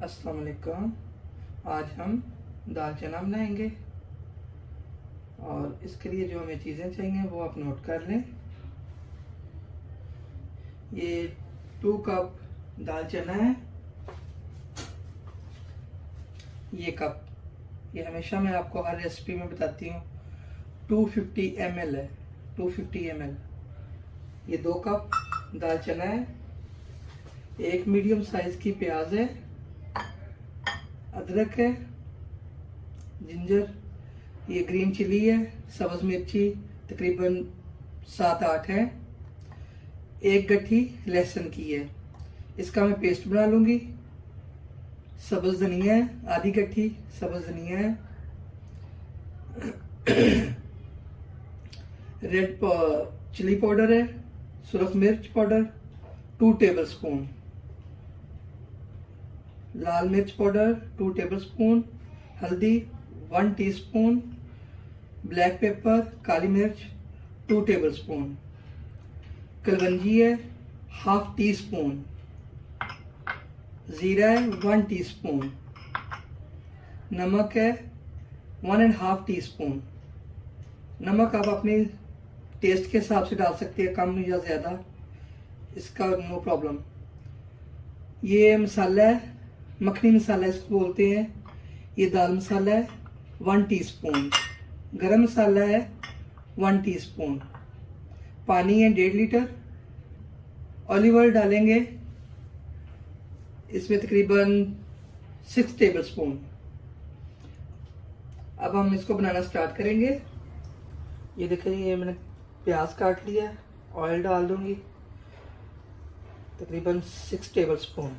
अस्सलाम वालेकुम। आज हम दाल चना बनाएंगे और इसके लिए जो हमें चीज़ें चाहिए वो आप नोट कर लें। ये 2 कप दाल चना है। ये कप, ये हमेशा मैं आपको हर रेसिपी में बताती हूँ 250 ml है, 250 ml। ये 2 कप दाल चना है। एक मीडियम साइज की प्याज है, अदरक है, जिंजर, ये ग्रीन चिली है, सब्ज़ मिर्ची तकरीबन 7-8 है, एक गट्ठी लहसुन की है। इसका मैं पेस्ट बना लूँगी। सब्ज़ धनिया है, आधी गट्ठी सब्ज़ धनिया है। रेड चिली पाउडर है, सुरख मिर्च पाउडर 2 टेबलस्पून, लाल मिर्च पाउडर 2 टेबलस्पून, हल्दी 1 टीस्पून, ब्लैक पेपर काली मिर्च 2 टेबलस्पून, कलवंजी है 1/2 टीस्पून, ज़ीरा है 1 टीस्पून, नमक है 1.5 टीस्पून। नमक आप अपने टेस्ट के हिसाब से डाल सकते हैं, कम या ज़्यादा, इसका नो प्रॉब्लम। ये मसाला है, मखनी मसाला इसको बोलते हैं। ये दाल मसाला है 1 टीस्पून, गरम मसाला है 1 टीस्पून, पानी है 1.5 लीटर, ऑलिव ऑयल डालेंगे इसमें तकरीबन 6 टेबलस्पून। अब हम इसको बनाना स्टार्ट करेंगे। ये देखें, ये मैंने प्याज काट लिया, ऑयल डाल दूंगी तकरीबन 6 टेबलस्पून।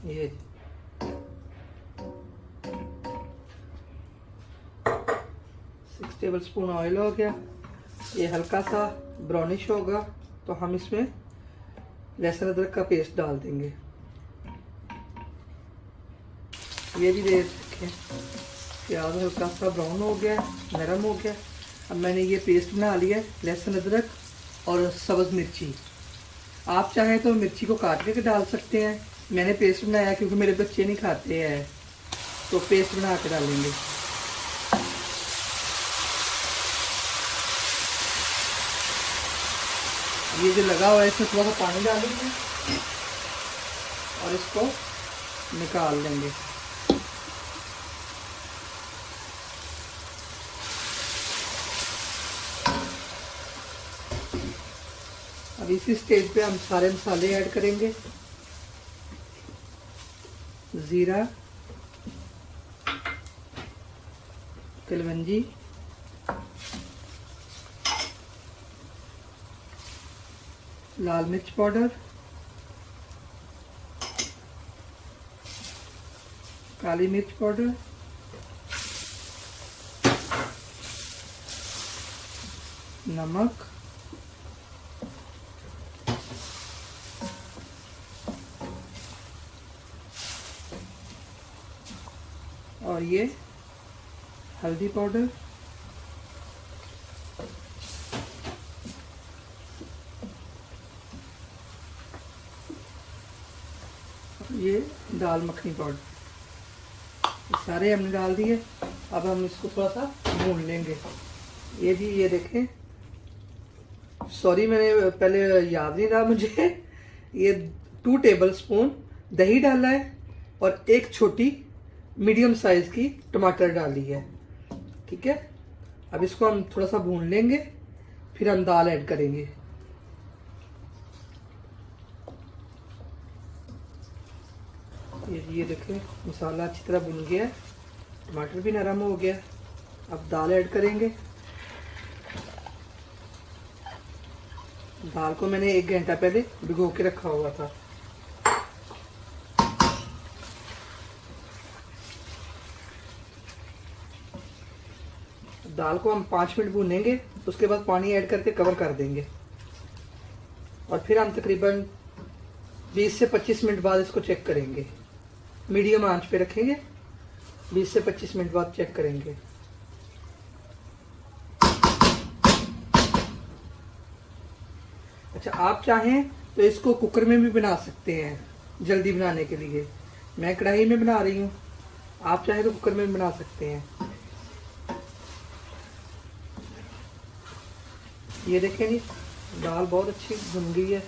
ये 6 टेबलस्पून ऑयल हो गया। ये हल्का सा ब्राउनिश होगा तो हम इसमें लहसुन अदरक का पेस्ट डाल देंगे। ये भी देख देखें, प्याज हल्का सा ब्राउन हो गया, नरम हो गया। अब मैंने ये पेस्ट बना लिया है, लहसुन अदरक और सब्ज़ मिर्ची। आप चाहें तो मिर्ची को काट के डाल सकते हैं। मैंने पेस्ट बनाया क्योंकि मेरे बच्चे नहीं खाते हैं, तो पेस्ट बना के डालेंगे। ये जो लगा हुआ है इसमें थोड़ा सा पानी डालेंगे और इसको निकाल लेंगे। अब इसी स्टेज पे हम सारे मसाले ऐड करेंगे। ज़ीरा, कलवंजी, लाल मिर्च पाउडर, काली मिर्च पाउडर, नमक, और ये हल्दी पाउडर, ये दाल मखनी पाउडर, सारे हमने डाल दिए। अब हम इसको थोड़ा सा भून लेंगे। ये जी, ये देखें, सॉरी मैंने पहले याद नहीं रहा मुझे। ये 2 टेबलस्पून दही डाला है और एक छोटी मीडियम साइज की टमाटर डाली है। ठीक है, अब इसको हम थोड़ा सा भून लेंगे, फिर हम दाल ऐड करेंगे। ये देखें, मसाला अच्छी तरह भुन गया, टमाटर भी नरम हो गया। अब दाल ऐड करेंगे। दाल को मैंने 1 घंटा पहले भिगो के रखा हुआ था। दाल को हम 5 मिनट भूनेंगे, उसके बाद पानी ऐड करके कवर कर देंगे और फिर हम तकरीबन 20 से 25 मिनट बाद इसको चेक करेंगे। मीडियम आंच पे रखेंगे, 20 से 25 मिनट बाद चेक करेंगे। अच्छा, आप चाहें तो इसको कुकर में भी बना सकते हैं, जल्दी बनाने के लिए। मैं कढ़ाई में बना रही हूँ, आप चाहे तो कुकर में भी बना सकते हैं। ये देखें जी, दाल बहुत अच्छी भुन गई है,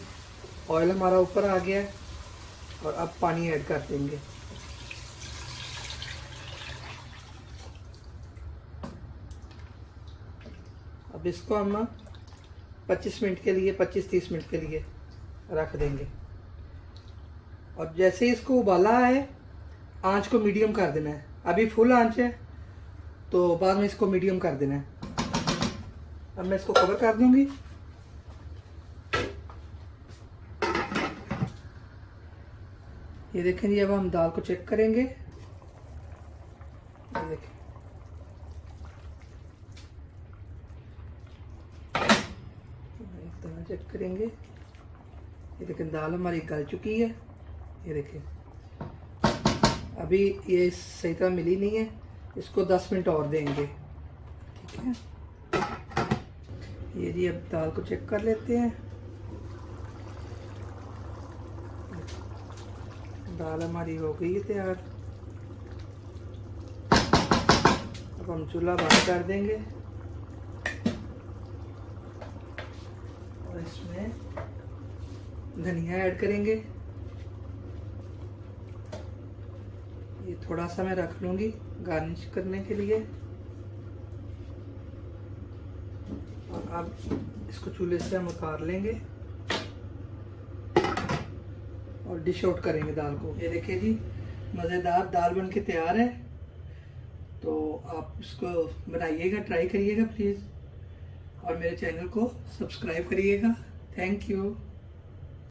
ऑयल हमारा ऊपर आ गया है। और अब पानी ऐड कर देंगे। अब इसको हम 25 मिनट के लिए, 25-30 मिनट के लिए रख देंगे। और जैसे ही इसको उबाला है, आंच को मीडियम कर देना है। अभी फुल आंच है, तो बाद में इसको मीडियम कर देना है। अब मैं इसको कवर कर दूंगी। ये देखें जी, अब हम दाल को चेक करेंगे। ये देखें, एक तरह चेक करेंगे। ये देखें, दाल हमारी गल चुकी है। ये देखें, अभी ये सही तरह मिली नहीं है, इसको 10 मिनट और देंगे। ठीक है, ये जी अब दाल को चेक कर लेते हैं। दाल हमारी हो गई है तैयार। अब हम चूल्हा बंद कर देंगे और इसमें धनिया ऐड करेंगे। ये थोड़ा सा मैं रख लूँगी गार्निश करने के लिए। और अब इसको चूल्हे से हम उतार लेंगे और डिश आउट करेंगे दाल को। ये देखिए जी, मज़ेदार दाल बन के तैयार है। तो आप इसको बनाइएगा, ट्राई करिएगा प्लीज़, और मेरे चैनल को सब्सक्राइब करिएगा। Thank you.